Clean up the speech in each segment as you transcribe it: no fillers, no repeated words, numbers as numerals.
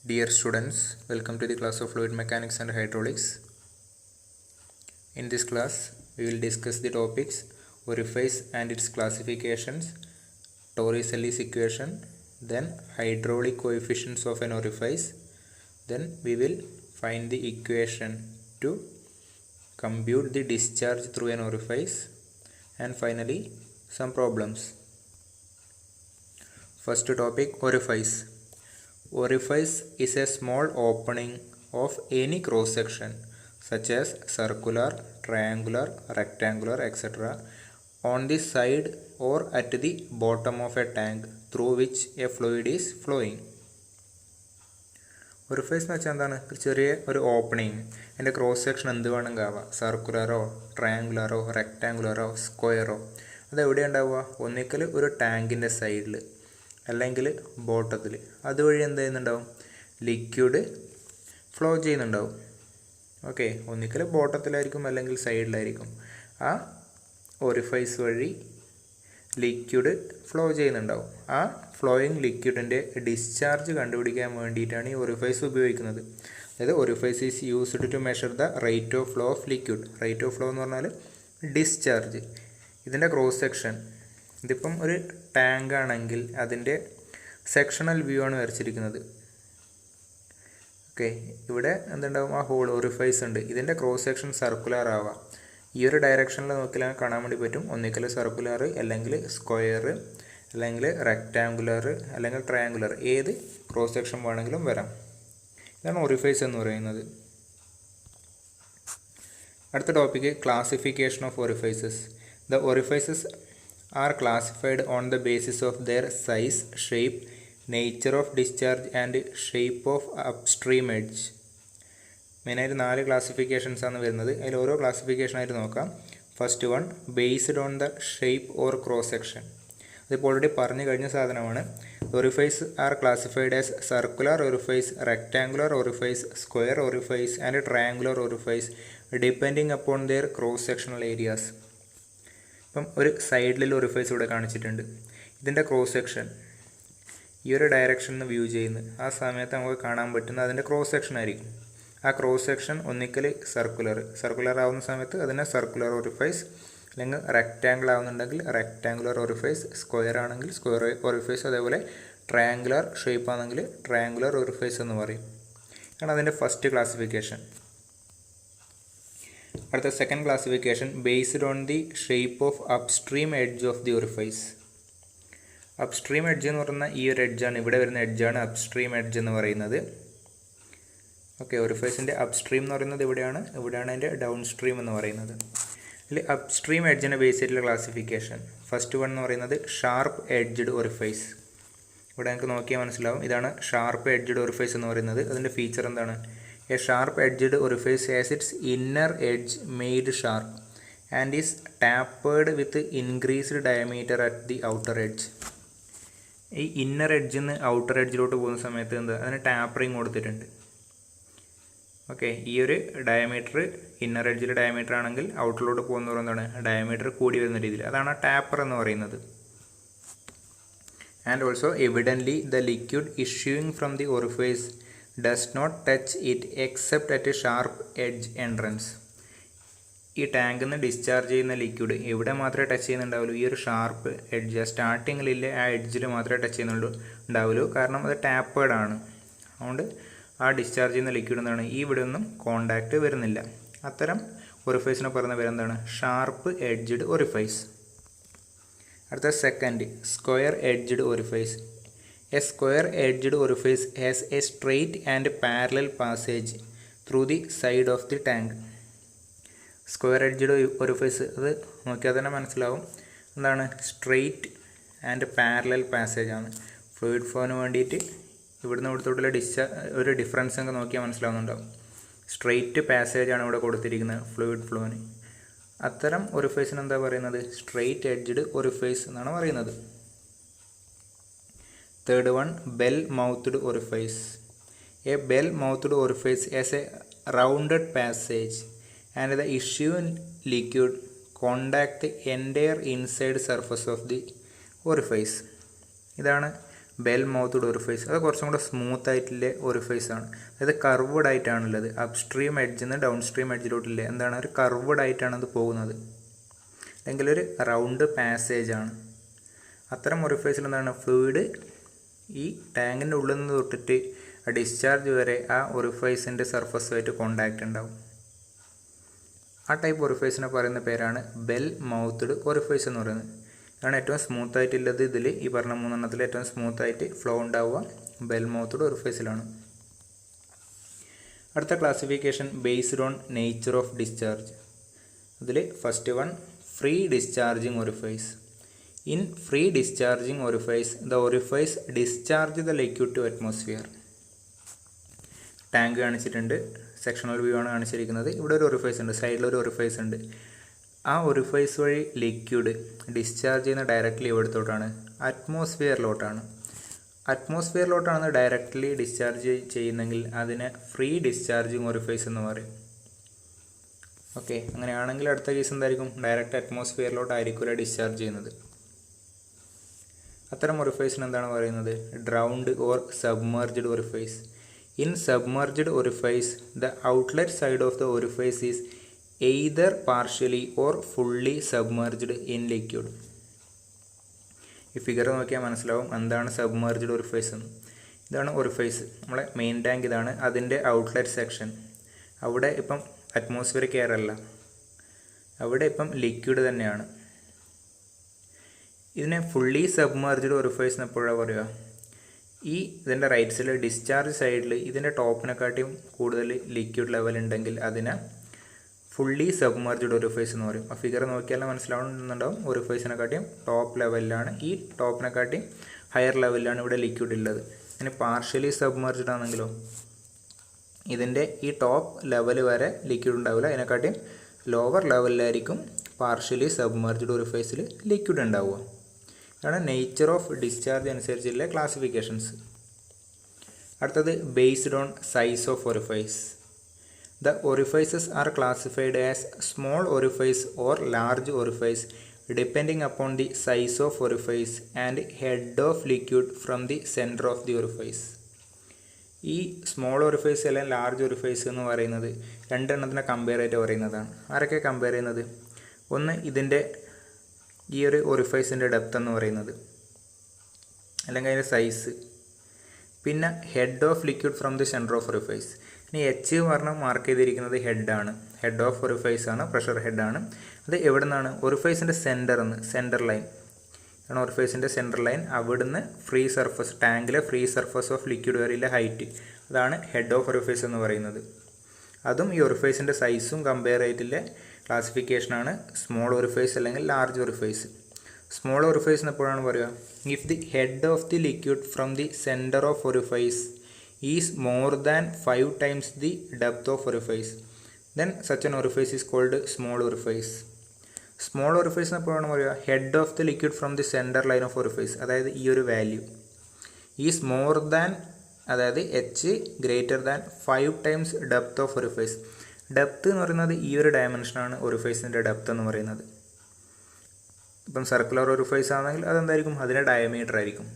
Dear students, welcome to the class of Fluid Mechanics and Hydraulics. In this class, we will discuss the topics orifice and its classifications, Torricelli's equation, then hydraulic coefficients of an orifice, then we will find the equation to compute the discharge through an orifice, and finally some problems. First topic, orifice. Orifice is a small opening of any cross section such as circular, triangular, rectangular, etc. on the side or at the bottom of a tank through which a fluid is flowing. Orifice എന്ന് വെച്ചാൽ എന്താണ്? ചെറിയ ഒരു opening. അതിൻ്റെ cross section എന്ത് വേണമെങ്കിൽ ആവാം, സർക്കുലറോ ട്രയാങ്കുലറോ റെക്ടാങ്കുലറോ സ്ക്വയറോ. അതെവിടെ ഉണ്ടാവുക? ഒന്നിക്കൽ ഒരു ടാങ്കിൻ്റെ സൈഡിൽ അല്ലെങ്കിൽ ബോട്ടത്തിൽ. അതുവഴി എന്ത് ചെയ്യുന്നുണ്ടാവും? ലിക്വിഡ് ഫ്ലോ ചെയ്യുന്നുണ്ടാവും. ഓക്കെ, ഒന്നിക്കൽ ബോട്ടത്തിലായിരിക്കും അല്ലെങ്കിൽ സൈഡിലായിരിക്കും. ആ ഒറിഫൈസ് വഴി ലിക്വിഡ് ഫ്ലോ ചെയ്യുന്നുണ്ടാവും. ആ ഫ്ലോയിങ് ലിക്വിഡിൻ്റെ ഡിസ്ചാർജ് കണ്ടുപിടിക്കാൻ വേണ്ടിയിട്ടാണ് ഈ ഒറിഫൈസ് ഉപയോഗിക്കുന്നത്. അതായത് orifice is used to measure the rate of flow of liquid. Rate of flow എന്ന് പറഞ്ഞാൽ ഡിസ്ചാർജ്. ഇതിൻ്റെ ക്രോസ് സെക്ഷൻ, ഇതിപ്പം ഒരു ടാങ്ക് ആണെങ്കിൽ അതിൻ്റെ സെക്ഷണൽ വ്യൂ ആണ് വരച്ചിരിക്കുന്നത്. ഓക്കെ, ഇവിടെ എന്തുണ്ടാവും? ആ ഹോൾ ഒറിഫൈസ് ഉണ്ട്. ഇതിൻ്റെ ക്രോസ് സെക്ഷൻ സർക്കുലർ ആവാം. ഈ ഒരു ഡയറക്ഷനിൽ നോക്കിയാൽ കാണാൻ വേണ്ടി പറ്റും. ഒന്നിക്കൽ സർക്കുലർ, അല്ലെങ്കിൽ സ്ക്വയർ, അല്ലെങ്കിൽ റെക്ടാങ്കുലർ, അല്ലെങ്കിൽ ട്രയാങ്കുലർ, ഏത് ക്രോസ് സെക്ഷൻ വേണമെങ്കിലും വരാം. ഇതാണ് ഒറിഫൈസ് എന്ന് പറയുന്നത്. അടുത്ത topic, classification of orifices. The orifices are classified on the basis of their size, shape, nature of discharge and shape of upstream edge. മെയിനായിട്ട് 4 ക്ലാസിഫിക്കേഷൻസ് ആണ് വരുന്നത്. അതിൽ ഓരോ ക്ലാസിഫിക്കേഷനായിട്ട് നോക്കാം. First one, based on the shape or cross section. അതിപ്പോൾ already പറഞ്ഞു കഴിഞ്ഞ സാധനമാണ്. Orifice are classified as circular orifice, rectangular orifice, square orifice and triangular orifice depending upon their cross sectional areas. ഇപ്പം ഒരു സൈഡിൽ ഒറിഫൈസ് ഇവിടെ കാണിച്ചിട്ടുണ്ട്. ഇതിൻ്റെ ക്രോസ് സെക്ഷൻ ഈ ഒരു ഡയറക്ഷനിൽ നിന്ന് വ്യൂ ചെയ്യുന്നത്. ആ സമയത്ത് നമുക്ക് കാണാൻ പറ്റുന്ന അതിൻ്റെ ക്രോസ് സെക്ഷൻ ആയിരിക്കും. ആ ക്രോസ് സെക്ഷൻ ഒന്നിക്കൽ സർക്കുലർ ആവുന്ന സമയത്ത് അതിനെ സർക്കുലർ ഒറിഫൈസ്, അല്ലെങ്കിൽ റെക്റ്റാങ്കിൾ ആവുന്നുണ്ടെങ്കിൽ റെക്റ്റാങ്കുലർ ഒറിഫൈസ്, സ്ക്വയർ ആണെങ്കിൽ സ്ക്വയർ ഒറിഫൈസ്, അതേപോലെ ട്രയാങ്കുലർ ഷേപ്പ് ആണെങ്കിൽ ട്രയാങ്കുലർ ഒറിഫൈസ് എന്ന് പറയും. ആണ് അതിൻ്റെ ഫസ്റ്റ് ക്ലാസിഫിക്കേഷൻ. അടുത്ത second classification, based on the shape of upstream edge of the orifice. Upstream edge എന്ന് പറയുന്ന ഈ ഒരു എഡ്ജാണ്, ഇവിടെ വരുന്ന എഡ്ജാണ് അപ്സ്ട്രീം എഡ്ജ് എന്ന് പറയുന്നത്. ഓക്കെ, ഒറിഫൈസിൻ്റെ അപ്സ്ട്രീം എന്ന് പറയുന്നത് ഇവിടെയാണ് അതിൻ്റെ ഡൗൺ സ്ട്രീം എന്ന് പറയുന്നത്. അതിൽ അപ്സ്ട്രീം എഡ്ജിനെ ബേസ് ചെയ്തിട്ടുള്ള ക്ലാസിഫിക്കേഷൻ, ഫസ്റ്റ് വൺ എന്ന് പറയുന്നത് ഷാർപ്പ് എഡ്ജ്ഡ് ഒറിഫൈസ്. ഇവിടെ നമുക്ക് നോക്കിയാൽ മനസ്സിലാവും, ഇതാണ് ഷാർപ്പ് എഡ്ജ്ഡ് ഒറിഫൈസ് എന്ന് പറയുന്നത്. അതിൻ്റെ ഫീച്ചർ എന്താണ്? A sharp edged orifice has its inner edge made sharp and is tapered with increased diameter at the outer edge. ഈ ഇന്നർ എഡ്ജിൽ നിന്ന് ഔട്ടർ എഡ്ജിലോട്ട് പോകുന്ന സമയത്ത് എന്താ, അതിന് ടാപ്പറിങ് കൊടുത്തിട്ടുണ്ട്. ഓക്കെ, ഈ ഒരു ഡയമീറ്റർ ഇന്നർ എഡ്ജിൽ ഡയമീറ്റർ ആണെങ്കിൽ ഔട്ടറിലോട്ട് പോകുന്നതോടെ എന്താണ്, ഡയമീറ്റർ കൂടി വരുന്ന രീതിയിൽ. അതാണ് ടാപ്പർ എന്ന് പറയുന്നത്. And also evidently the liquid issuing from the orifice does not touch it except at a sharp edge entrance. ഈ ടാങ്കിൽ നിന്ന് ഡിസ്ചാർജ് ചെയ്യുന്ന ലിക്വിഡ് എവിടെ മാത്രമേ ടച്ച് ചെയ്യുന്നുണ്ടാവുള്ളൂ? ഈ ഒരു ഷാർപ്പ് എഡ്ജ്, സ്റ്റാർട്ടിങ്ങിലില്ലേ ആ എഡ്ജിൽ മാത്രമേ ടച്ച് ചെയ്യുന്നുണ്ടാവുള്ളൂ. കാരണം അത് ടാപ്പേഡ് ആണ്. അതുകൊണ്ട് ആ ഡിസ്ചാർജ് ചെയ്യുന്ന ലിക്വിഡ് എന്താണ്, ഈ ഇവിടെ ഒന്നും കോണ്ടാക്റ്റ് വരുന്നില്ല. അത്തരം ഒറിഫൈസിനെ പറയുന്ന പേര് എന്താണ്? Sharp edged orifice. അടുത്ത second, square edged orifice. A square-edged orifice has a straight and parallel passage through the side of the tank. Square edged orifice, അത് നോക്കിയാൽ തന്നെ മനസ്സിലാവും എന്താണ്, സ്ട്രെയിറ്റ് ആൻഡ് പാരലൽ പാസേജ് ആണ്. ഫ്ലൂയിഡ് ഫ്ലോന് വേണ്ടിയിട്ട് ഇവിടുന്ന് ഇവിടുത്തോട്ടുള്ള ഒരു ഡിഫറൻസ് ഒക്കെ നോക്കിയാൽ മനസ്സിലാവുന്നുണ്ടാവും. സ്ട്രെയിറ്റ് പാസേജ് ആണ് ഇവിടെ കൊടുത്തിരിക്കുന്നത് ഫ്ലൂയിഡ് ഫ്ലോന്. അത്തരം ഒറിഫൈസിന് എന്താ പറയുന്നത്? സ്ട്രെയിറ്റ് എഡ്ജ്ഡ് ഒറിഫൈസ് എന്നാണ് പറയുന്നത്. Third one, bell-mouthed orifice. A bell-mouthed orifice has a rounded passage and the issuing liquid contact the entire inside surface of the orifice. ഇതാണ് ബെൽ മൗത്ത്ഡ് ഒറിഫൈസ് അത് കുറച്ചും കൂടെ സ്മൂത്ത് ആയിട്ടുള്ള ഒറിഫൈസ് ആണ്. അതായത് കർവ്ഡ് ആയിട്ടാണുള്ളത്. അപ്സ്ട്രീം എഡ്ജിൽ നിന്ന് ഡൗൺ സ്ട്രീം എഡ്ജിലോട്ടില്ലേ എന്താണ് ഒരു കർവ്ഡ് ആയിട്ടാണ് അത് പോകുന്നത്, അല്ലെങ്കിൽ ഒരു റൗണ്ട് പാസേജ് ആണ്. അത്തരം ഒറിഫൈസിൽ എന്താണ് ഫ്ലൂയിഡ് ഈ ടാങ്കിൻ്റെ ഉള്ളിൽ നിന്ന് തൊട്ടിട്ട് ഡിസ്ചാർജ് വരെ ആ ഒറിഫൈസിൻ്റെ സർഫസുമായിട്ട് കോണ്ടാക്റ്റ് ഉണ്ടാവും. ആ ടൈപ്പ് ഒറിഫൈസിനെ പറയുന്ന പേരാണ് ബെൽ മൗത്ത്ഡ് ഒറിഫൈസ് എന്ന് പറയുന്നത്. ഇതാണ് ഏറ്റവും സ്മൂത്ത് ആയിട്ടുള്ളത്. ഇതിൽ ഈ പറഞ്ഞ 3 ഏറ്റവും സ്മൂത്ത് ആയിട്ട് ഫ്ലോ ഉണ്ടാവുക ബെൽ മൗത്ത്ഡ് ഒറിഫൈസിലാണ്. അടുത്ത classification based on nature of discharge. അതിൽ first one free discharging orifice. In free discharging orifice the orifice discharge the liquid to atmosphere. Tank കാണിച്ചിട്ടുണ്ട്, സെക്ഷണൽ വ്യൂ ആണ് കാണിച്ചിരിക്കുന്നത്. ഇവിടെ ഒരു ഒറിഫൈസ് ഉണ്ട്, സൈഡിലൊരു ഒറിഫൈസ് ഉണ്ട്. ആ ഒറിഫൈസ് വഴി ലിക്വിഡ് ഡിസ്ചാർജ് ചെയ്യുന്ന ഡയറക്റ്റ്ലി എവിടത്തോട്ടാണ്? അറ്റ്മോസ്ഫിയറിലോട്ടാണ്. അറ്റ്മോസ്ഫിയറിലോട്ടാണ് ഡയറക്റ്റ്ലി ഡിസ്ചാർജ് ചെയ്യുന്നെങ്കിൽ അതിനെ ഫ്രീ ഡിസ്ചാർജിങ് ഒറിഫൈസ് എന്ന് പറയും. ഓക്കെ, അങ്ങനെയാണെങ്കിൽ അടുത്ത കേസ് എന്തായിരിക്കും? ഡയറക്റ്റ് അറ്റ്മോസ്ഫിയറിലോട്ടായിരിക്കില്ല ഡിസ്ചാർജ് ചെയ്യുന്നത്. അത്തരം ഒറിഫൈസിന് എന്താണ് പറയുന്നത്? Drowned or submerged orifice. In submerged orifice, the outlet side of the orifice is either partially or fully submerged in liquid. ഈ ഫിഗർ നോക്കിയാൽ മനസ്സിലാവും എന്താണ് സബ്മർജ്ഡ് ഒറിഫൈസ് എന്ന്. ഇതാണ് ഒറിഫൈസ്, നമ്മളെ മെയിൻ ടാങ്ക് ഇതാണ്. അതിൻ്റെ ഔട്ട്ലെറ്റ് സെക്ഷൻ അവിടെ ഇപ്പം അറ്റ്മോസ്ഫിയറിക് എയർ അല്ല, അവിടെ ഇപ്പം ലിക്വിഡ് തന്നെയാണ്. ഇതിനെ ഫുള്ളി സബ്മർജ്ഡ് ഒറിഫൈസ് എന്ന് എപ്പോഴാണ് പറയുക? ഈ ഇതിൻ്റെ റൈറ്റ് സൈഡിൽ ഡിസ്ചാർജ് സൈഡിൽ ഇതിൻ്റെ ടോപ്പിനെക്കാട്ടിയും കൂടുതൽ ലിക്വിഡ് ലെവൽ ഉണ്ടെങ്കിൽ അതിനെ ഫുള്ളി സബ്മർജ്ഡ് ഒറിഫൈസ് എന്ന് പറയും. ആ ഫിഗർ നോക്കിയാൽ മനസ്സിലാവുന്നുണ്ടാവും. ഒറിഫൈസിനെക്കാട്ടിയും ടോപ്പ് ലെവലിലാണ്, ഈ ടോപ്പിനെക്കാട്ടിയും ഹയർ ലെവലിലാണ് ഇവിടെ ലിക്വിഡ് ഉള്ളത്. ഇനി പാർഷ്യലി സബ്മർജ്ഡ് ആണെങ്കിലോ ഇതിൻ്റെ ഈ ടോപ്പ് ലെവൽ വരെ ലിക്വിഡ് ഉണ്ടാവില്ല, അതിനെക്കാട്ടിയും ലോവർ ലെവലിലായിരിക്കും പാർഷ്യലി സബ്മർജ്ഡ് ഒറിഫൈസിൽ ലിക്വിഡ് ഉണ്ടാവുക. ഇതാണ് നേച്ചർ ഓഫ് ഡിസ്ചാർജ് അനുസരിച്ചുള്ള ക്ലാസിഫിക്കേഷൻസ്. അടുത്തത് based on size of orifice. The orifices are classified as small orifice or large orifice depending upon the size of orifice and head of liquid from the centre of the orifice. ഈ small orifice അല്ലെങ്കിൽ large orifice എന്ന് പറയുന്നത് രണ്ടെണ്ണത്തിനെ compare ആയിട്ട് പറയുന്നതാണ്. ആരൊക്കെ compare ചെയ്യുന്നത്? ഒന്ന് ഇതിൻ്റെ ഈ ഒരു ഒറിഫൈസിൻ്റെ ഡെപ്ത് എന്ന് പറയുന്നത്, അല്ലെങ്കിൽ അതിൻ്റെ സൈസ്. പിന്നെ head of liquid from the centre of orifice. ഇനി എച്ച് പറഞ്ഞാൽ മാർക്ക് ചെയ്തിരിക്കുന്നത് ഹെഡാണ്, ഹെഡ് ഓഫ് ഒറിഫൈസ് ആണ്, പ്രഷർ ഹെഡാണ്. അത് എവിടെ നിന്നാണ്? ഒറിഫൈസിൻ്റെ സെൻറ്റർ ലൈൻ ആണ് ഒറിഫൈസിൻ്റെ സെൻറ്റർ ലൈൻ. അവിടുന്ന് ഫ്രീ സർഫസ്, ടാങ്കിലെ ഫ്രീ സർഫസ് ഓഫ് ലിക്വിഡ് വരെയുള്ള ഹൈറ്റ്, അതാണ് ഹെഡ് ഓഫ് ഒറിഫൈസ് എന്ന് പറയുന്നത്. അതും ഈ ഒറിഫൈസിൻ്റെ സൈസും കമ്പയർ ആയിട്ടുള്ള ക്ലാസിഫിക്കേഷനാണ് സ്മോൾ ഒറിഫൈസ് അല്ലെങ്കിൽ ലാർജ് ഒറിഫൈസ്. സ്മോൾ ഒറിഫൈസ് എന്ന് എപ്പോഴാണ് പറയുക? If the head of the liquid from the centre of orifice is more than 5 times the depth of orifice, then such an orifice is called small orifice. Small orifice എന്ന് എപ്പോഴാണ് പറയുക? Head of the liquid from the centre line of orifice, അതായത് ഈ ഒരു value is more than, അതായത് H greater than 5 times depth of orifice. Depth എന്ന് പറയുന്നത് ഈ ഒരു ഡയമെൻഷനാണ് ഒറിഫൈസിൻ്റെ ഡെപ്ത് എന്ന് പറയുന്നത്. ഇപ്പം സർക്കുലർ ഒറിഫൈസ് ആണെങ്കിൽ അതെന്തായിരിക്കും? അതിൻ്റെ ഡയമീറ്റർ ആയിരിക്കും.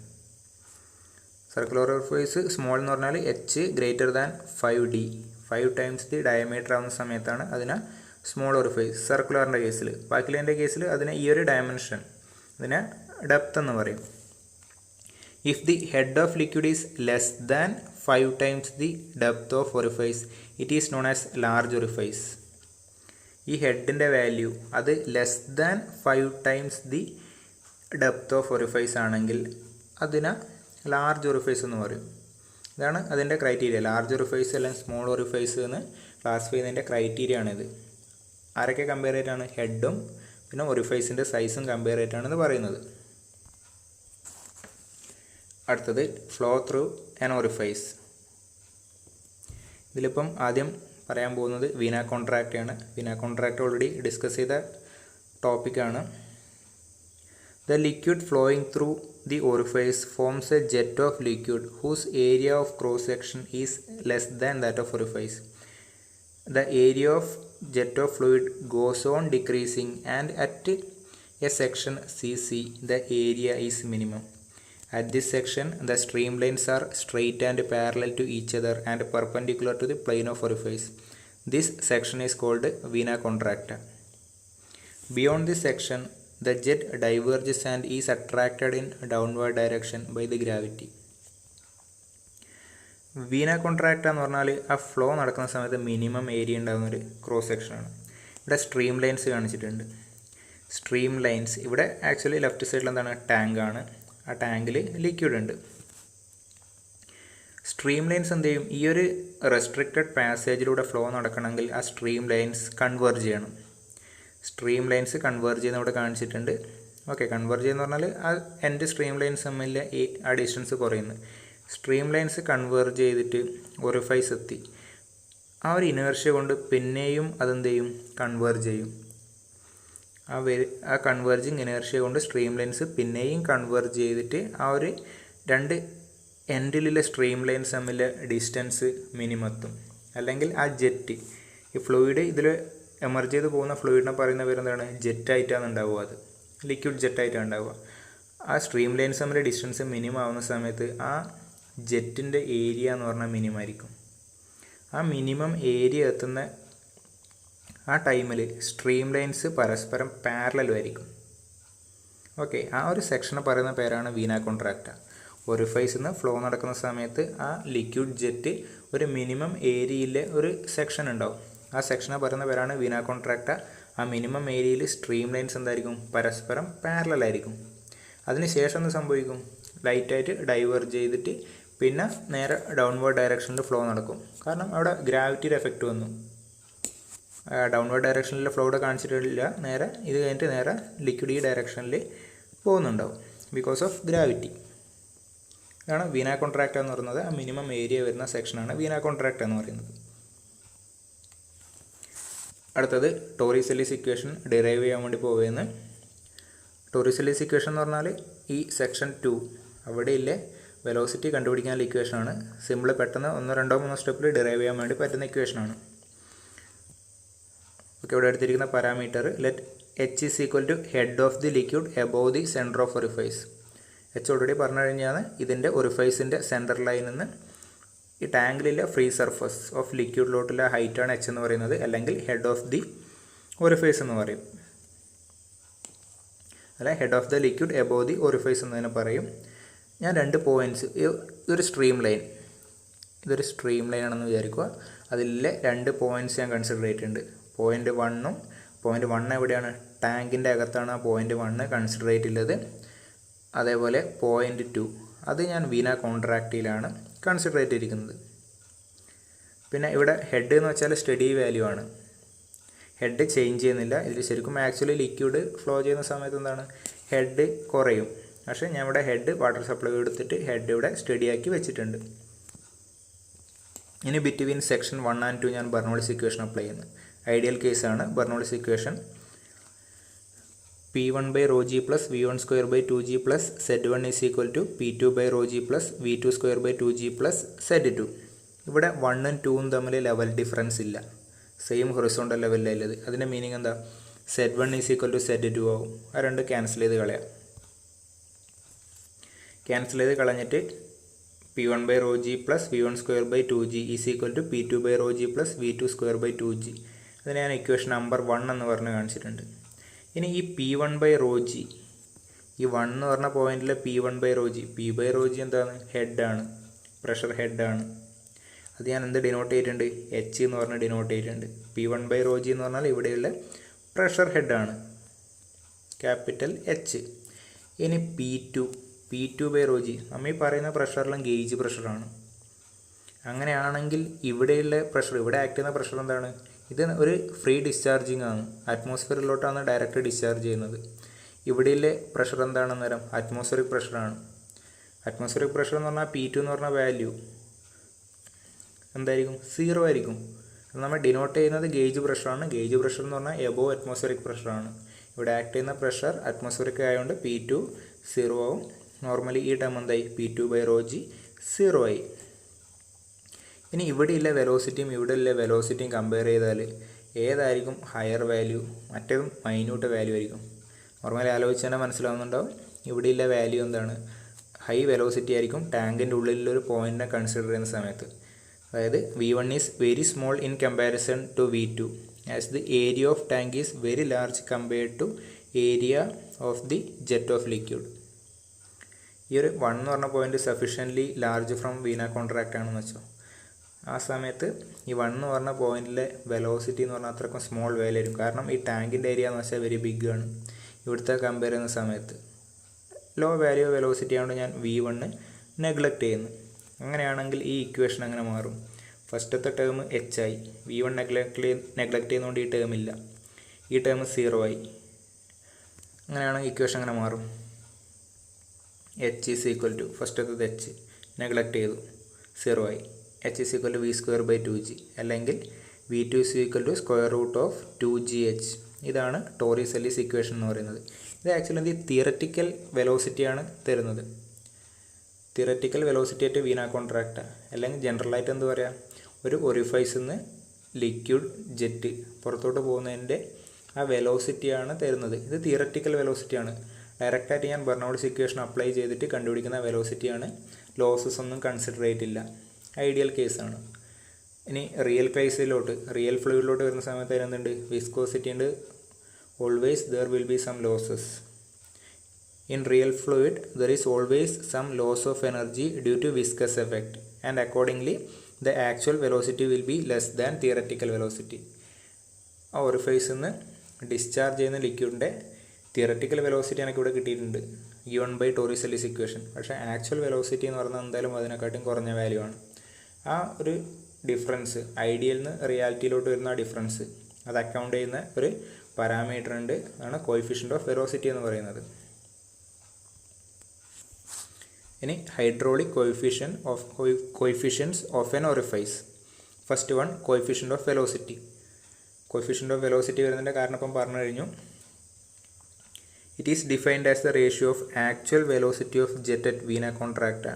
സർക്കുലർ ഒറിഫൈസ് സ്മോൾ എന്ന് പറഞ്ഞാൽ H greater than 5D, 5 times the diameter ആവുന്ന സമയത്താണ് അതിനെ സ്മോൾ ഒറിഫൈസ്. സർക്കുലറിൻ്റെ കേസിൽ, ബാക്കിയുള്ളതിൻ്റെ കേസിൽ അതിനെ ഈ ഒരു ഡയമെൻഷൻ, അതിനെ ഡെപ്ത് എന്ന് പറയും. If the head of liquid is less than 5 times the depth of orifice it is known as large orifice. ഈ ഹെഡിൻ്റെ വാല്യൂ അത് less than 5 times the depth of orifice ആണെങ്കിൽ അതിനെ ലാർജ് ഒറിഫൈസ് എന്ന് പറയും. ഇതാണ് അതിൻ്റെ ക്രൈറ്റീരിയ. ലാർജ് ഒറിഫൈസ് അല്ലെങ്കിൽ small orifice എന്ന് ക്ലാസിഫൈ ചെയ്യുന്നതിൻ്റെ ക്രൈറ്റീരിയ ആണിത്. ആരൊക്കെ കമ്പയർ ചെയ്തിട്ടാണ്? ഹെഡും പിന്നെ ഒറിഫൈസിൻ്റെ സൈസും കമ്പയർ ചെയ്തിട്ടാണ് ഇത് പറയുന്നത്. അടുത്തത് ഫ്ലോ ത്രൂ ആൻ ഒറിഫൈസ്. ഇതിലിപ്പം ആദ്യം പറയാൻ പോകുന്നത് വീന കോൺട്രാക്റ്റ് ആണ്. വീന കോൺട്രാക്റ്റ് ഓൾറെഡി ഡിസ്കസ് ചെയ്ത ടോപ്പിക്കാണ്. The liquid flowing through the orifice forms a jet of liquid whose area of cross section is less than that of orifice. The area of jet of fluid goes on decreasing and at a section CC the area is minimum. At this section, the streamlines are straight and parallel to each other and perpendicular to the plane of orifice. This section is called vena contracta. Beyond this section, the jet diverges and is attracted in downward direction by the gravity. Vena contracta എന്ന് പറഞ്ഞാൽ ആ flow നടക്കുന്ന സമയത്ത് minimum area ഉണ്ടാകുന്നൊരു cross സെക്ഷനാണ്. ഇവിടെ stream lines കാണിച്ചിട്ടുണ്ട്. Stream lines ഇവിടെ actually left സൈഡിൽ എന്താണ് ടാങ്കാണ്. ആ ടാങ്കിൽ ലിക്വിഡ് ഉണ്ട്. സ്ട്രീം ലൈൻസ് എന്ത് ചെയ്യും? ഈ ഒരു റെസ്ട്രിക്റ്റഡ് പാസേജിലൂടെ ഫ്ലോ നടക്കണമെങ്കിൽ ആ സ്ട്രീം ലൈൻസ് കൺവേർജ് ചെയ്യണം. സ്ട്രീം ലൈൻസ് കൺവേർജ് ചെയ്യുന്ന ഇവിടെ കാണിച്ചിട്ടുണ്ട്. ഓക്കെ, കൺവേർജ് ചെയ്യുന്ന പറഞ്ഞാൽ ആ എൻ്റെ സ്ട്രീം ലൈൻസ് തമ്മിൽ ആ ഡിസ്റ്റൻസ് കുറയുന്നു. സ്ട്രീം ലൈൻസ് കൺവേർജ് ചെയ്തിട്ട് ഒറിഫൈസ് എത്തി. ആ ഒരു ഇനേർഷ്യ കൊണ്ട് പിന്നെയും അതെന്ത് ചെയ്യും? കൺവേർജ് ചെയ്യും. ആ കൺവേർജിങ് ഇനേർഷ്യ കൊണ്ട് സ്ട്രീം ലൈൻസ് പിന്നെയും കൺവേർജ് ചെയ്തിട്ട് ആ ഒരു രണ്ട് എൻഡിലുള്ള സ്ട്രീം ലൈൻസ് തമ്മിലെ ഡിസ്റ്റൻസ് മിനിമത്തും. അല്ലെങ്കിൽ ആ ജെറ്റ്, ഈ ഫ്ലൂയിഡ് ഇതിൽ എമർജ് ചെയ്ത് പോകുന്ന ഫ്ലൂയിഡിനെ പറയുന്ന പേരെന്താണ്? ജെറ്റായിട്ടാണ് ഉണ്ടാവുക. അത് ലിക്വിഡ് ജെറ്റായിട്ടാണ് ഉണ്ടാവുക. ആ സ്ട്രീം ലൈൻസ് തമ്മിലെ ഡിസ്റ്റൻസ് മിനിമം ആവുന്ന സമയത്ത് ആ ജെറ്റിൻ്റെ ഏരിയ എന്ന് പറഞ്ഞാൽ മിനിമം ആയിരിക്കും. ആ മിനിമം ഏരിയ എത്തുന്ന ആ ടൈമിൽ സ്ട്രീം ലൈൻസ് പരസ്പരം പാരലലും ആയിരിക്കും. ഓക്കെ, ആ ഒരു സെക്ഷനെ പറയുന്ന പേരാണ് വീന കോൺട്രാക്റ്റ. ഒറിഫൈസിൽ നിന്ന് ഫ്ലോ നടക്കുന്ന സമയത്ത് ആ ലിക്വിഡ് ജെറ്റ് ഒരു മിനിമം ഏരിയയിലെ ഒരു സെക്ഷൻ ഉണ്ടാവും. ആ സെക്ഷനെ പറയുന്ന പേരാണ് വീന കോൺട്രാക്റ്റ. ആ മിനിമം ഏരിയയിൽ സ്ട്രീം ലൈൻസ് എന്തായിരിക്കും? പരസ്പരം പാരലലായിരിക്കും. അതിന് ശേഷം എന്ത് സംഭവിക്കും? ലൈറ്റായിട്ട് ഡൈവേർജ് ചെയ്തിട്ട് പിന്നെ നേരെ ഡൗൺവേർഡ് ഡയറക്ഷനിൽ ഫ്ലോ നടക്കും. കാരണം അവിടെ ഗ്രാവിറ്റിയുടെ എഫക്റ്റ് വന്നു. ഡൗൺവേർഡ് ഡയറക്ഷനിലെ ഫ്ലോ ഇവിടെ കാണിച്ചിട്ടില്ല. നേരെ ഇത് കഴിഞ്ഞിട്ട് നേരെ ലിക്വിഡ് ഈ ഡയറക്ഷനിൽ പോകുന്നുണ്ടാവും ബിക്കോസ് ഓഫ് ഗ്രാവിറ്റി. ഇതാണ് വീന കോൺട്രാക്റ്റ എന്ന് പറയുന്നത്. ആ മിനിമം ഏരിയ വരുന്ന സെക്ഷനാണ് വീന കോൺട്രാക്റ്റ എന്ന് പറയുന്നത്. അടുത്തത് ടോറിസെല്ലിസ് ഇക്വേഷൻ ഡിറൈവ് ചെയ്യാൻ വേണ്ടി പോവുകയെന്ന്. ടോറിസെല്ലിസ് ഇക്വേഷൻ എന്ന് പറഞ്ഞാൽ ഈ സെക്ഷൻ 2 അവിടെയില്ലേ വെലോസിറ്റി കണ്ടുപിടിക്കാനുള്ള ഇക്വേഷനാണ്. സിമ്പിൾ, പെട്ടെന്ന് 1, 2, 3 സ്റ്റെപ്പിൽ ഡിറൈവ് ചെയ്യാൻ വേണ്ടി പറ്റുന്ന ഇക്വേഷനാണ്. ഓക്കെ, ഇവിടെ എടുത്തിരിക്കുന്ന parameter let H is equal to head of the liquid above the centre of orifice. H already പറഞ്ഞു കഴിഞ്ഞാൽ ഇതിൻ്റെ ഒറിഫൈസിൻ്റെ സെൻറ്റർ ലൈനിൽ നിന്ന് ഈ ടാങ്കിലെ ഫ്രീ സർഫസ് ഓഫ് ലിക്വിഡിലോട്ടുള്ള ഹൈറ്റാണ് എച്ച് എന്ന് പറയുന്നത്. അല്ലെങ്കിൽ ഹെഡ് ഓഫ് ദി ഒറിഫൈസ് എന്ന് പറയും. അല്ല, head of the liquid above the orifice എന്ന് തന്നെ പറയും. ഞാൻ 2 പോയിൻറ്റ്സ്, ഇതൊരു സ്ട്രീം ലൈൻ ആണെന്ന് വിചാരിക്കുക. അതിലെ 2 പോയിൻറ്റ്സ് ഞാൻ കൺസിഡർ ചെയ്തിട്ടുണ്ട്. പോയിൻറ്റ് 1ഉം പോയിൻറ്റ് 1 എവിടെയാണ്? ടാങ്കിൻ്റെ അകത്താണ് ആ പോയിൻറ്റ് 1 കൺസിഡർ ചെയ്തിട്ടുള്ളത്. അതേപോലെ പോയിൻറ്റ് 2 അത് ഞാൻ വീന കോൺട്രാക്റ്റിലാണ് കൺസിഡർ ചെയ്തിരിക്കുന്നത്. പിന്നെ ഇവിടെ ഹെഡ് എന്ന് വെച്ചാൽ സ്റ്റഡി വാല്യൂ ആണ്. ഹെഡ് ചേഞ്ച് ചെയ്യുന്നില്ല. ഇതിൽ ശരിക്കും ആക്ച്വലി ലിക്വിഡ് ഫ്ലോ ചെയ്യുന്ന സമയത്ത് എന്താണ്? ഹെഡ് കുറയും. പക്ഷേ ഞാൻ ഇവിടെ ഹെഡ് വാട്ടർ സപ്ലൈ എടുത്തിട്ട് ഹെഡ് ഇവിടെ സ്റ്റഡി ആക്കി വെച്ചിട്ടുണ്ട്. ഇനി ബിറ്റ്വീൻ സെക്ഷൻ 1 and 2 ഞാൻ ബെർണോളിസ് ഇക്വേഷൻ അപ്ലൈ ചെയ്യുന്നു. ഐഡിയൽ കേസാണ് Bernoulli's equation. P1/ρg plus V1² / 2g plus Z1 is equal to P2/ρg plus V2² / 2g plus Z2. ഇവിടെ 1ഉം 2ഉം തമ്മിൽ ലെവൽ ഡിഫറൻസ് ഇല്ല. സെയിം ഹൊറിസോണ്ടൽ ലെവലിലുള്ളത്. അതിൻ്റെ മീനിങ് എന്താ? Z1 is equal to Z2 ആവും. ആ 2 ക്യാൻസൽ ചെയ്ത് കളയാം. ക്യാൻസൽ ചെയ്ത് കളഞ്ഞിട്ട് P1/ρg plus V1² / 2g is equal to P2/ρg plus V2² / 2g. അതിന് ഞാൻ ഇക്വേഷൻ നമ്പർ 1 എന്ന് പറഞ്ഞ് കാണിച്ചിട്ടുണ്ട്. ഇനി ഈ P1/ρg, ഈ 1 എന്ന് പറഞ്ഞ പോയിന്റിൽ P1/ρg, P/ρg എന്താണ്? ഹെഡാണ്, പ്രഷർ ഹെഡാണ്. അത് ഞാൻ എന്ത് ഡിനോട്ട് ചെയ്തിട്ടുണ്ട്? H എന്ന് പറഞ്ഞ് ഡിനോട്ട് ചെയ്തിട്ടുണ്ട്. P1/ρg എന്ന് പറഞ്ഞാൽ ഇവിടെയുള്ള പ്രഷർ ഹെഡാണ്, ക്യാപിറ്റൽ H. ഇനി P2/ρg നമ്മൾ ഈ പറയുന്ന പ്രഷറെല്ലാം ഗേജ് പ്രഷറാണ്. അങ്ങനെയാണെങ്കിൽ ഇവിടെയുള്ള പ്രഷർ, ഇവിടെ ആക്ട് ചെയ്യുന്ന പ്രഷർ എന്താണ്? ഇത് ഒരു ഫ്രീ ഡിസ്ചാർജിങ് ആണ്. അറ്റ്മോസ്ഫിയറിലോട്ടാണ് ഡയറക്റ്റ് ഡിസ്ചാർജ് ചെയ്യുന്നത്. ഇവിടെയുള്ള പ്രഷർ എന്താണെന്ന് പറയാം? അറ്റ്മോസ്ഫിയറിക് പ്രഷറാണ്. അറ്റ്മോസ്ഫിയറിക് പ്രഷർ എന്ന് പറഞ്ഞാൽ P2 എന്ന് പറഞ്ഞ വാല്യൂ എന്തായിരിക്കും? 0 ആയിരിക്കും. നമ്മൾ ഡിനോട്ട് ചെയ്യുന്നത് ഗേജ് പ്രഷറാണ്. ഗേജ് പ്രഷർ എന്ന് പറഞ്ഞാൽ എബോവ് അറ്റ്മോസ്ഫിയറിക് പ്രഷറാണ്. ഇവിടെ ആക്ട് ചെയ്യുന്ന പ്രഷർ അറ്റ്മോസ്ഫിയറിക് ആയതുകൊണ്ട് P2 0 ആവും. നോർമലി ഈ ടേം എന്തായി? P2/ρg 0 ആയി. ഇനി ഇവിടെയുള്ള വെലോസിറ്റിയും ഇവിടെയുള്ള വെലോസിറ്റിയും കമ്പയർ ചെയ്താൽ ഏതായിരിക്കും ഹയർ വാല്യൂ? മറ്റേതും മൈന്യൂട്ട് വാല്യൂ ആയിരിക്കും. നോർമലി ആലോചിച്ച് തന്നെ മനസ്സിലാവുന്നുണ്ടാവും. ഇവിടെയുള്ള വാല്യൂ എന്താണ്? ഹൈ വെലോസിറ്റി ആയിരിക്കും ടാങ്കിൻ്റെ ഉള്ളിലൊരു പോയിൻറ്റിനെ കൺസിഡർ ചെയ്യുന്ന സമയത്ത്. അതായത് V1 is very small in comparison to V2 as the area of tank is very large compared to area of the jet of liquid. ഈ ഒരു 1 എന്ന് പറഞ്ഞ point sufficiently large from vena contract ആണെന്ന് വെച്ചോ. ആ സമയത്ത് ഈ 1 എന്ന് പറഞ്ഞ പോയിൻറ്റിലെ വെലോസിറ്റി എന്ന് പറഞ്ഞാൽ അത്രക്കും സ്മോൾ വാല്യൂ ആയിരിക്കും. കാരണം ഈ ടാങ്കിൻ്റെ ഏരിയ എന്ന് വെച്ചാൽ വെരി ബിഗ് ആണ്. ഇവിടുത്തെ കമ്പയർ ചെയ്യുന്ന സമയത്ത് ലോ വാല്യൂ വെലോസിറ്റി ആയതുകൊണ്ട് ഞാൻ V1 നെഗ്ലക്റ്റ് ചെയ്യുന്നു. അങ്ങനെയാണെങ്കിൽ ഈ ഇക്വേഷൻ അങ്ങനെ മാറും. ഫസ്റ്റത്തെ ടേം H ആയി. V1 നെഗ്ലക്റ്റ് ചെയ്യുന്നതുകൊണ്ട് ഈ ടേം ഇല്ല. ഈ ടേം 0 ആയി. അങ്ങനെയാണെങ്കിൽ ഇക്വേഷൻ അങ്ങനെ മാറും. H ഈസ് ഈക്വൽ ടു ഫസ്റ്റത്തത് H നെഗ്ലക്റ്റ് ചെയ്തു 0 ആയി. H is equal to V²/2g അല്ലെങ്കിൽ V2 is equal to square root of 2gh. ഇതാണ് ടോറിസെല്ലിസ് ഇക്വേഷൻ എന്ന് പറയുന്നത്. ഇത് ആക്ച്വലി തിയററ്റിക്കൽ വെലോസിറ്റിയാണ് തരുന്നത്. തിയററ്റിക്കൽ വെലോസിറ്റി ആയിട്ട് വീന കോൺട്രാക്റ്റ് അല്ലെങ്കിൽ ജനറലായിട്ട് എന്ത് പറയാം, ഒരു ഒറിഫൈസിൽ നിന്ന് ലിക്വിഡ് ജെറ്റ് പുറത്തോട്ട് പോകുന്നതിൻ്റെ ആ വെലോസിറ്റിയാണ് തരുന്നത്. ഇത് തിയററ്റിക്കൽ വെലോസിറ്റിയാണ്. ഡയറക്റ്റായിട്ട് ഞാൻ ബെർണൗളിസ് ഇക്വേഷൻ അപ്ലൈ ചെയ്തിട്ട് കണ്ടുപിടിക്കുന്ന വെലോസിറ്റിയാണ്. ലോസസ് ഒന്നും കൺസിഡർ ചെയ്തിട്ടില്ല. ഐഡിയൽ കേസാണ്. ഇനി റിയൽ ഫ്ലൂയിഡിലോട്ട് വരുന്ന സമയത്ത് അതിനെന്തുണ്ട്, വിസ്കോസിറ്റി ഉണ്ട്. Always there will be some losses. In real fluid there is always some loss of energy due to viscous effect and accordingly the actual velocity will be less than theoretical velocity. ആ ഒരു ഫേസിൽ നിന്ന് discharge ചെയ്യുന്ന ലിക്വിഡിൻ്റെ theoretical velocity എനിക്ക് ഇവിടെ കിട്ടിയിട്ടുണ്ട് given by ടോറിസെല്ലിസ് equation. പക്ഷേ actual velocity എന്ന് പറഞ്ഞാൽ എന്തായാലും അതിനെക്കാട്ടും കുറഞ്ഞ വാല്യൂ ആണ്. ആ ഒരു ഡിഫറൻസ്, ഐഡിയൽ നിന്ന് റിയാലിറ്റിയിലോട്ട് വരുന്ന ആ ഡിഫറൻസ് അത് അക്കൗണ്ട് ചെയ്യുന്ന ഒരു പാരാമീറ്റർ ഉണ്ട്. അതാണ് കോയിഫിഷ്യൻ്റ് ഓഫ് വെലോസിറ്റി എന്ന് പറയുന്നത്. ഇനി hydraulic coefficients of N orifice. First one coefficient of velocity. Coefficient of velocity വരുന്നതിൻ്റെ കാരണം ഇപ്പം പറഞ്ഞു കഴിഞ്ഞു. It is defined as the ratio of actual velocity of jet at vena contracta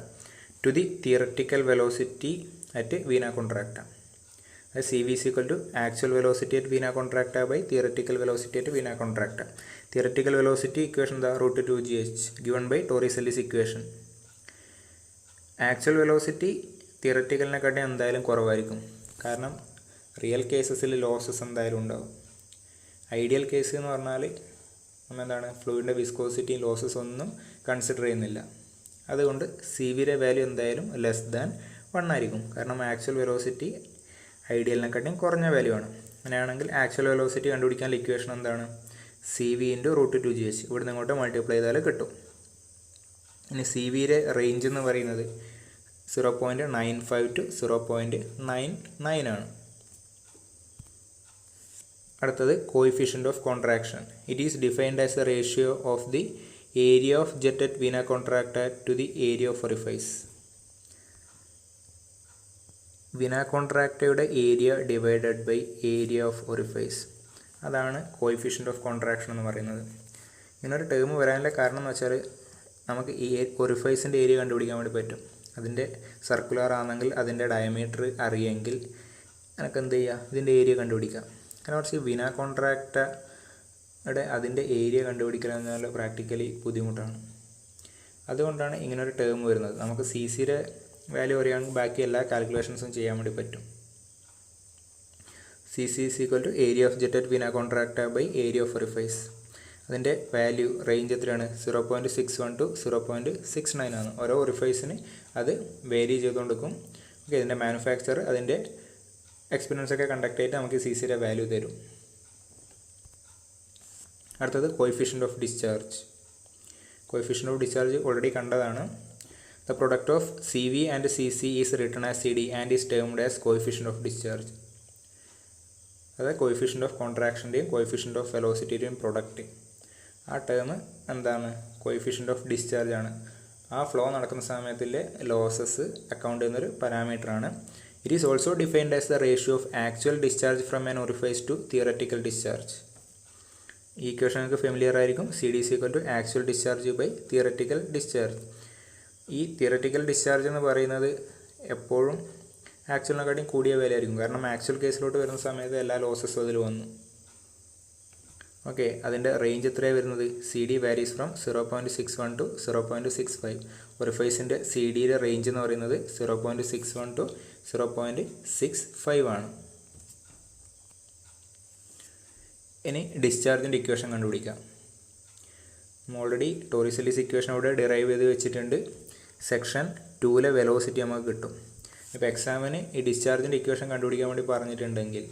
to the theoretical velocity at vena contracta. CV is equal to actual velocity at vena contracta by theoretical velocity at vena contracta. Theoretical velocity equation the root 2gh given by Torricelli's equation. Actual velocity തിയററ്റിക്കലിനെക്കാട്ടി എന്തായാലും കുറവായിരിക്കും. കാരണം real കേസസിൽ losses എന്തായാലും ഉണ്ടാവും. Ideal case എന്ന് പറഞ്ഞാൽ എന്താണ്, ഫ്ലൂയിഡിൻ്റെ വിസ്കോസിറ്റിയും losses ഒന്നും consider ചെയ്യുന്നില്ല. അതുകൊണ്ട് CVയുടെ വാല്യൂ എന്തായാലും ലെസ് ദാൻ 1 ആയിരിക്കും. കാരണം ആക്ച്വൽ വെലോസിറ്റി ഐഡിയലിനെക്കാട്ടിയും കുറഞ്ഞ വാല്യൂ ആണ്. അങ്ങനെയാണെങ്കിൽ ആക്ച്വൽ വെലോസിറ്റി കണ്ടുപിടിക്കാൻ ഇക്വേഷൻ എന്താണ്, CV × root 2gh. ഇവിടുന്ന് ഇങ്ങോട്ട് മൾട്ടിപ്ലൈ ചെയ്താൽ കിട്ടും. ഇനി CVയുടെ റേഞ്ച് എന്ന് പറയുന്നത് 0.95 to 0.99 ആണ്. അടുത്തത് coefficient of contraction. It is defined as a ratio of the area of jet at vena contracta to the area of orifice. Vena കോൺട്രാക്റ്റയുടെ area divided by area of orifice. അതാണ് coefficient of contraction എന്ന് പറയുന്നത്. ഇങ്ങനൊരു term വരാനുള്ള കാരണം എന്ന് വെച്ചാൽ നമുക്ക് ഈ ഒറിഫൈസിൻ്റെ ഏരിയ കണ്ടുപിടിക്കാൻ വേണ്ടി പറ്റും. അതിൻ്റെ സർക്കുലർ ആണെങ്കിൽ അതിൻ്റെ ഡയമീറ്റർ അറിയെങ്കിൽ എനിക്ക് എന്ത് ചെയ്യുക, ഇതിൻ്റെ ഏരിയ കണ്ടുപിടിക്കാം. കാരണം കുറച്ച് വീന കോൺട്രാക്റ്റയുടെ അതിൻ്റെ ഏരിയ കണ്ടുപിടിക്കുക എന്നാൽ പ്രാക്ടിക്കലി ബുദ്ധിമുട്ടാണ്. അതുകൊണ്ടാണ് ഇങ്ങനൊരു ടേം വരുന്നത്. നമുക്ക് CCയുടെ വാല്യൂ അറിയാമെങ്കിൽ ബാക്കി എല്ലാ കാൽക്കുലേഷൻസും ചെയ്യാൻ വേണ്ടി പറ്റും. CC is equal to area of jet at vena contract by area of orifice. അതിൻ്റെ വാല്യൂ റേഞ്ച് എത്രയാണ്, 0.61 to 0.69 ആണ്. ഓരോ ഒറിഫൈസിന് അത് വേരി ചെയ്തുകൊണ്ടിരിക്കും. ഓക്കെ, ഇതിൻ്റെ മാനുഫാക്ചർ അതിൻ്റെ എക്സ്പീരിയൻസ് ഒക്കെ കണ്ടക്ട് ചെയ്തിട്ട് നമുക്ക് CCയുടെ വാല്യൂ തരും. അടുത്തത് coefficient of discharge. Coefficient of discharge already കണ്ടതാണ്. The product of CV and CC is written as CD and is termed as coefficient of discharge. അതായത് കോയിഫിഷ്യൻ്റ് ഓഫ് കോൺട്രാക്ഷൻ്റെയും കോയിഫിഷ്യൻ്റ് ഓഫ് വെലോസിറ്റിയുടെയും product. ആ term എന്താണ്, coefficient of discharge ആണ്. ആ flow നടക്കുന്ന സമയത്തിലെ losses account ചെയ്യുന്നൊരു പാരാമീറ്ററാണ്. It is also defined as the ratio of actual discharge from an orifice to theoretical discharge. ഈ ഇക്വേഷൻ നിങ്ങൾക്ക് ഫെമിലിയർ ആയിരിക്കും. CD is equal to actual discharge by theoretical discharge. ഈ theoretical discharge എന്ന് പറയുന്നത് എപ്പോഴും ആക്ച്വലിനെക്കാട്ടിയും കൂടിയ വിലയായിരിക്കും. കാരണം ആക്ച്വൽ കേസിലോട്ട് വരുന്ന സമയത്ത് എല്ലാ ലോസസും അതിൽ വന്നു. ഓക്കെ, അതിൻ്റെ റേഞ്ച് എത്രയാണ് വരുന്നത്, CD varies from 0.61 to 0.65. ഒറിഫൈസിൻ്റെ C ഡിയുടെ റേഞ്ച് എന്ന് പറയുന്നത് 0.61 ടു 0.65 ആണ്. ഇനി ഡിസ്ചാർജിൻ്റെ ഇക്വേഷൻ കണ്ടുപിടിക്കാം. ഓൾറെഡി ടോറിസെല്ലിസ് ഇക്വേഷൻ അവിടെ ഡിറൈവ് ചെയ്ത് വെച്ചിട്ടുണ്ട്. സെക്ഷൻ 2 വെലോസിറ്റി നമുക്ക് കിട്ടും. ഇപ്പോൾ എക്സാമിന് ഈ ഡിസ്ചാർജിൻ്റെ ഇക്വേഷൻ കണ്ടുപിടിക്കാൻ വേണ്ടി പറഞ്ഞിട്ടുണ്ടെങ്കിൽ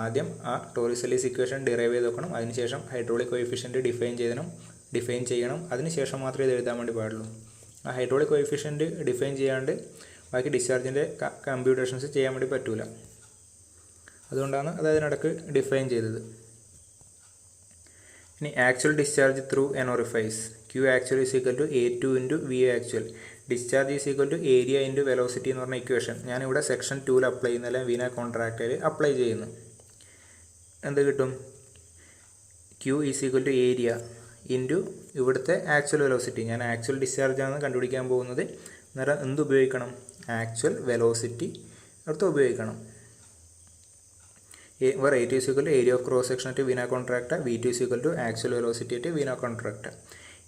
ആദ്യം ആ ടോറിസെല്ലിസ് ഇക്വേഷൻ ഡിറൈവ് ചെയ്ത് വെക്കണം. അതിനുശേഷം ഹൈഡ്രോളിക് കോഎഫിഷ്യൻറ്റ് ഡിഫൈൻ ചെയ്യണം. അതിനുശേഷം മാത്രമേ ഇത് എഴുതാൻ വേണ്ടി പാടുള്ളൂ. ആ ഹൈഡ്രോളിക് കോഎഫിഷ്യൻറ്റ് ഡിഫൈൻ ചെയ്യാണ്ട് ബാക്കി ഡിസ്ചാർജിൻ്റെ കമ്പ്യൂട്ടേഷൻസ് ചെയ്യാൻ വേണ്ടി പറ്റില്ല. അതുകൊണ്ടാണ് അത് അതിനിടക്ക് ഡിഫൈൻ ചെയ്തത്. ഇനി actual discharge through an orifice Q actual is equal to A2 into V actual. Discharge is equal to area into velocity എന്ന് പറഞ്ഞ ഇക്വേഷൻ ഞാനിവിടെ സെക്ഷൻ 2 അപ്ലൈ ചെയ്യുന്നില്ല, വീന കോൺട്രാക്റ്റിൽ അപ്ലൈ ചെയ്യുന്നു. എന്ത് കിട്ടും? Q is equal to area into ഇവിടുത്തെ actual velocity. ഞാൻ actual ഡിസ്ചാർജാണ് കണ്ടുപിടിക്കാൻ പോകുന്നത്. അന്നേരം എന്ത് ഉപയോഗിക്കണം? ആക്ച്വൽ വെലോസിറ്റി അടുത്ത് ഉപയോഗിക്കണം. where A2 is equal to area of cross section at vena contracta, V2 is equal to actual velocity at vena contracta.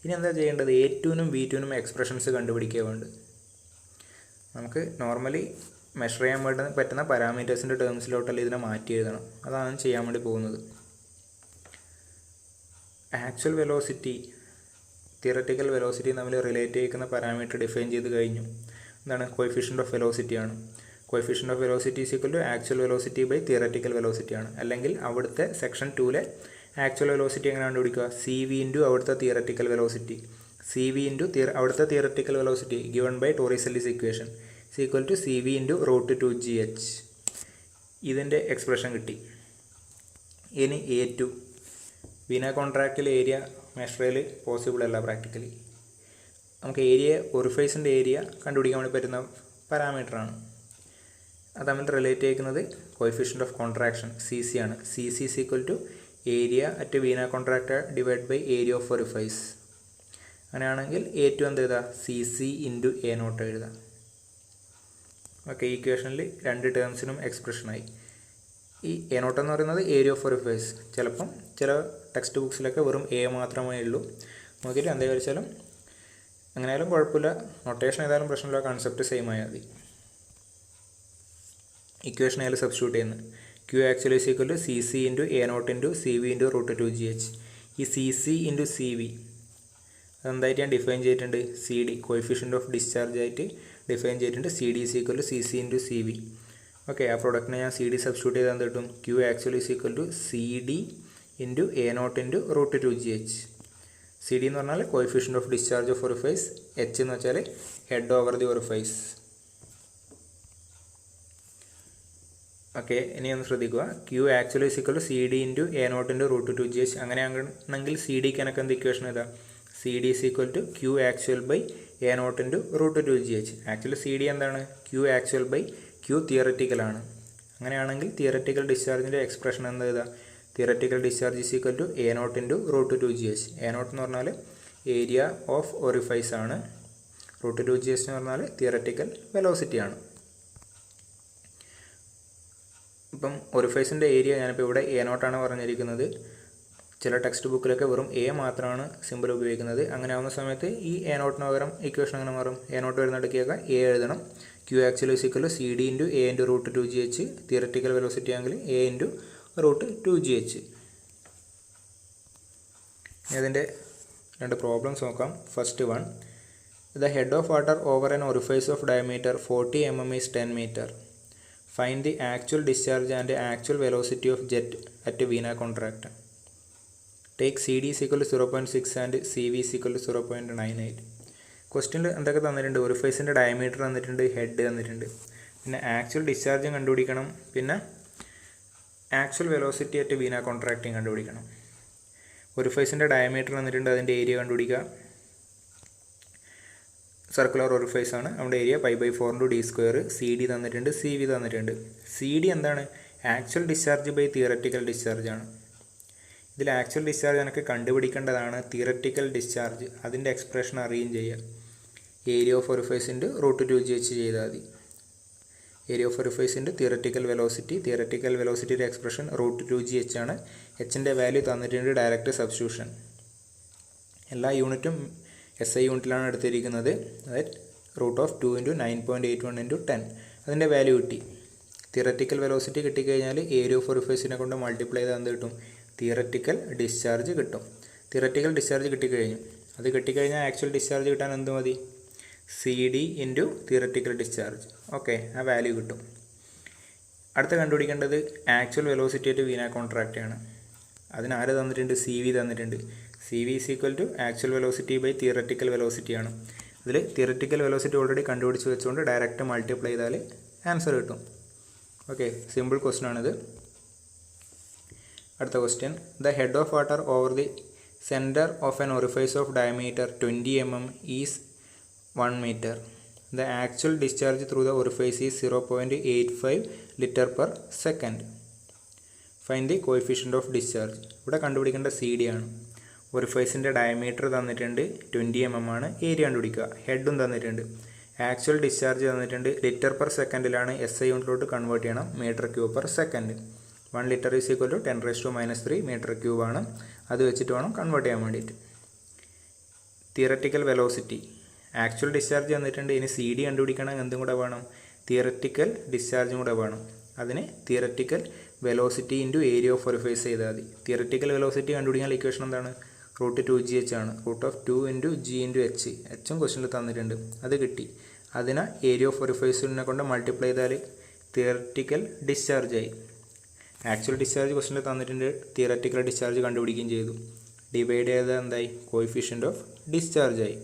ഇനി എന്താ ചെയ്യേണ്ടത്? A2നും V2നും എക്സ്പ്രഷൻസ് കണ്ടുപിടിക്കുക വേണ്ട. നമുക്ക് നോർമലി മെഷർ ചെയ്യാൻ പറ്റുന്ന പാരാമീറ്റേഴ്സിൻ്റെ ടേംസിലോട്ടല്ല ഇതിനെ മാറ്റി എഴുതണം. അതാണ് ചെയ്യാൻ വേണ്ടി പോകുന്നത്. ആക്ച്വൽ വെലോസിറ്റി തിയററ്റിക്കൽ വെലോസിറ്റി തമ്മിൽ റിലേറ്റ് ചെയ്യുന്ന പാരാമീറ്റർ ഡിഫൈൻ ചെയ്ത് കഴിഞ്ഞു. എന്താണ്? കോഎഫിഷ്യൻ്റ് ഓഫ് വെലോസിറ്റി ആണ്. Coefficient of velocity is equal to actual velocity by theoretical velocity ആണ്. അല്ലെങ്കിൽ അവിടുത്തെ സെക്ഷൻ 2 ആക്ച്വൽ വെലോസിറ്റി എങ്ങനെ കണ്ടുപിടിക്കുക? സി വി ഇൻറ്റു അവിടുത്തെ theoretical velocity. C V into അവിടുത്തെ theoretical velocity given by Torricelli's equation is equal to CV into root 2GH. ഇതിൻ്റെ expression കിട്ടി. ഇനി A2 വീന കോൺട്രാക്റ്റിൽ ഏരിയ മെഷറിൽ പോസിബിൾ അല്ല പ്രാക്ടിക്കലി. നമുക്ക് ഏരിയ ഒറിഫൈസിൻ്റെ ഏരിയ കണ്ടുപിടിക്കാൻ വേണ്ടി പറ്റുന്ന പാരാമീറ്ററാണ്. അത് തമ്മിൽ റിലേറ്റ് ചെയ്യുന്നത് കോഎഫിഷ്യൻ്റ് ഓഫ് കോൺട്രാക്ഷൻ CC ആണ്. CC is equal to area at vena contract divide by area of orifice. അങ്ങനെയാണെങ്കിൽ A2 എന്ത് എഴുതാം? CC ഇൻറ്റു A0 എഴുതാം. ഓക്കെ, ഈ ഇക്വേഷനിൽ രണ്ട് ടേംസിനും എക്സ്പ്രഷനായി. ഈ A0 എന്ന് പറയുന്നത് ഏരിയ ഓഫ് ഒറിഫൈസ്. ചിലപ്പം ചില ടെക്സ്റ്റ് ബുക്സിലൊക്കെ വെറും A മാത്രമേ ഉള്ളൂ. നോക്കിയിട്ട് എന്താ വിചാരിച്ചാലും അങ്ങനെയായാലും കുഴപ്പമില്ല, നൊട്ടേഷൻ ഏതായാലും പ്രശ്നമില്ല, കൺസെപ്റ്റ് സെയിം ആയാൽ മതി. ഇക്വേഷൻ അതിൽ സബ്സ്റ്റിറ്റ്യൂട്ട് ചെയ്യുന്നത് Q actually is equal to CC into A0 into CV into root 2GH. ഈ CC ഇൻറ്റു CV അതെന്തായിട്ട് ഞാൻ ഡിഫൈൻ ചെയ്തിട്ടുണ്ട്? CD കോഎഫിഷ്യൻ്റ് ഓഫ് ഡിസ്ചാർജ് ആയിട്ട് ഡിഫൈൻ ചെയ്തിട്ടുണ്ട്. CD is equal to CC into CV. Okay, ആ പ്രൊഡക്റ്റിനെ ഞാൻ CD substitute ചെയ്താൽ എന്ത് കിട്ടും? Q actually is equal to CD into A0 into root 2GH. CD എന്ന് പറഞ്ഞാൽ coefficient of discharge of orifice, H എന്ന് വെച്ചാൽ head over the orifice. Okay, ഇനി ഒന്ന് ശ്രദ്ധിക്കുക. Q actually is equal to CD into A0 into root 2GH. അങ്ങനെയാണെങ്കിൽ CDക്ക് എനിക്ക് എന്ത് ഇക്വേഷൻ ഇതാ? CD is equal to Q actual by A0 into root 2GH. Actually CD എന്താണ്? Q ആക്ച്വൽ ബൈ Q തിയററ്റിക്കലാണ്. അങ്ങനെയാണെങ്കിൽ തിയററ്റിക്കൽ ഡിസ്ചാർജിൻ്റെ എക്സ്പ്രഷൻ എന്താ ഇതാ? Theoretical discharge is equal to A0 into root 2GH. A0 എന്ന് പറഞ്ഞാൽ ഏരിയ ഓഫ് ഒറിഫൈസ് ആണ്. Root 2GH എന്ന് പറഞ്ഞാൽ തിയററ്റിക്കൽ വെലോസിറ്റി ആണ്. ഇപ്പം ഒറിഫൈസിൻ്റെ ഏരിയ ഞാനിപ്പോൾ ഇവിടെ A0 ആണ് പറഞ്ഞിരിക്കുന്നത്. ചില ടെക്സ്റ്റ് ബുക്കിലൊക്കെ വെറും A മാത്രമാണ് സിമ്പിൾ ഉപയോഗിക്കുന്നത്. അങ്ങനെ ആവുന്ന സമയത്ത് ഈ A0 പകരം ഇക്വേഷൻ അങ്ങനെ മാറും. A0 വരുന്നിടയ്ക്കൊക്കെ A എഴുതണം. Q actually is equal to CD into A into root 2GH. Theoretical velocity ആണെങ്കിൽ A ഇൻറ്റു റൂട്ട് 2GH. ഇതിൻ്റെ രണ്ട് പ്രോബ്ലംസ് നോക്കാം. First one, the head of water over an orifice of diameter 40 mm is 10 meter. Find the actual discharge and the actual velocity of jet at vena contracta. Take CD is equal to 0.6 and CV is equal to 0.98. ക്വസ്റ്റ്യനിൽ എന്തൊക്കെ തന്നിട്ടുണ്ട്? ഒറിഫൈസിൻ്റെ diameter തന്നിട്ടുണ്ട്, head തന്നിട്ടുണ്ട്, പിന്നെ actual ഡിസ്ചാർജും കണ്ടുപിടിക്കണം, പിന്നെ actual velocity at Veena കോൺട്രാക്റ്റിങ് കണ്ടുപിടിക്കണം. ഒറിഫൈസിൻ്റെ diameter തന്നിട്ടുണ്ട്, അതിൻ്റെ ഏരിയ കണ്ടുപിടിക്കുക. സർക്കുലർ ഒറിഫൈസ് ആണ്, നമ്മുടെ ഏരിയ π/4 d². CD തന്നിട്ടുണ്ട്, CV തന്നിട്ടുണ്ട്. CD എന്താണ്? Actual discharge by theoretical discharge ആണ്. ഇതിൽ ആക്ച്വൽ ഡിസ്ചാർജ് എനിക്ക് കണ്ടുപിടിക്കേണ്ടതാണ്. തിയററ്റിക്കൽ ഡിസ്ചാർജ് അതിൻ്റെ എക്സ്പ്രഷൻ അറിയുകയും ചെയ്യുക. ഏരിയ ഓഫ് ഒറിഫൈസിൻ്റെ റൂട്ട് 2GH ചെയ്താൽ മതി. ഏരിയ ഓഫ് ഒറിഫൈസിൻ്റെ തിയററ്റിക്കൽ വെലോസിറ്റിയുടെ എക്സ്പ്രഷൻ റൂട്ട് 2GH ആണ്. Hൻ്റെ വാല്യൂ തന്നിട്ടുണ്ട്, ഡയറക്റ്റ് സബ്സ്റ്റിറ്റ്യൂഷൻ. എല്ലാ യൂണിറ്റും SI യൂണിറ്റിലാണ് എടുത്തിരിക്കുന്നത്. അതായത് √2 × 9.81 × 10 അതിൻ്റെ വാല്യൂ കിട്ടി. തിയററ്റിക്കൽ വെലോസിറ്റി കിട്ടിക്കഴിഞ്ഞാൽ ഏരിയ ഓഫ് ഒറിഫൈസിനെ കൊണ്ട് മൾട്ടിപ്ലൈ ചെയ്താൽ എന്ത് കിട്ടും? തിയററ്റിക്കൽ ഡിസ്ചാർജ് കിട്ടും. തിയററ്റിക്കൽ ഡിസ്ചാർജ് കിട്ടിക്കഴിഞ്ഞു. അത് കിട്ടിക്കഴിഞ്ഞാൽ ആക്ച്വൽ ഡിസ്ചാർജ് കിട്ടാൻ എന്ത് മതി? CD × theoretical discharge. ഓക്കെ, ആ വാല്യൂ കിട്ടും. അടുത്ത കണ്ടുപിടിക്കേണ്ടത് ആക്ച്വൽ വെലോസിറ്റി ആയിട്ട് വീന കോൺട്രാക്റ്റ് ആണ്. അതിന് ആര് തന്നിട്ടുണ്ട്? CV തന്നിട്ടുണ്ട്. CV = actual velocity by theoretical velocity ആണ്. ഇതിൽ തിയററ്റിക്കൽ വെലോസിറ്റി ഓൾറെഡി കണ്ടുപിടിച്ച് വെച്ചുകൊണ്ട് ഡയറക്റ്റ് മൾട്ടിപ്ലൈ ചെയ്താൽ ആൻസർ കിട്ടും. ഓക്കെ, സിമ്പിൾ ക്വസ്റ്റ്യൻ ആണിത്. അടുത്ത question, the head of water over the centre of an orifice of diameter 20 mm is 1 meter. The actual discharge through the orifice is 0.85 liter per second. Find the coefficient of discharge. ഇവിടെ കണ്ടുപിടിക്കേണ്ട CD ആണ്. ഒറിഫൈസിൻ്റെ diameter തന്നിട്ടുണ്ട്, 20 mm ആണ്. Area കണ്ടുപിടിക്കുക. ഹെഡും തന്നിട്ടുണ്ട്. Actual discharge തന്നിട്ടുണ്ട്. Litre per സെക്കൻഡിലാണ് SI യൂണിറ്റിലോട്ട് കൺവേർട്ട് ചെയ്യണം. Metre cube per second. 1 liter = 10⁻³ metre cube ആണ്. അത് വെച്ചിട്ട് വേണം കൺവേർട്ട് ചെയ്യാൻ വേണ്ടിയിട്ട്. തിയററ്റിക്കൽ വെലോസിറ്റി, ആക്ച്വൽ ഡിസ്ചാർജ് തന്നിട്ടുണ്ട്. ഇനി CD കണ്ടുപിടിക്കണം. എന്തും കൂടെ വേണം? തിയററ്റിക്കൽ ഡിസ്ചാർജും കൂടെ വേണം. അതിന് theoretical velocity × area of orifice ചെയ്താൽ മതി. തിയററ്റിക്കൽ വെലോസിറ്റി കണ്ടുപിടിക്കാൻ ഇക്വേഷൻ എന്താണ്? √2gh ആണ്. √2 × g × h. എച്ചും ക്വസ്റ്റ്യനിൽ തന്നിട്ടുണ്ട്. അത് കിട്ടി. അതിനെ ഏരിയ ഓഫ് ഒറിഫൈസിനെ കൊണ്ട് മൾട്ടിപ്ലൈ ചെയ്താൽ തിയററ്റിക്കൽ ഡിസ്ചാർജായി. ആക്ച്വൽ ഡിസ്ചാർജ് ക്വസ്റ്റ്യനിൽ തന്നിട്ടുണ്ട്. തിയററ്റിക്കൽ ഡിസ്ചാർജ് കണ്ടുപിടിക്കുകയും ചെയ്തു. ഡിവൈഡ് ചെയ്താൽ എന്തായി? Coefficient of ഡിസ്ചാർജായി.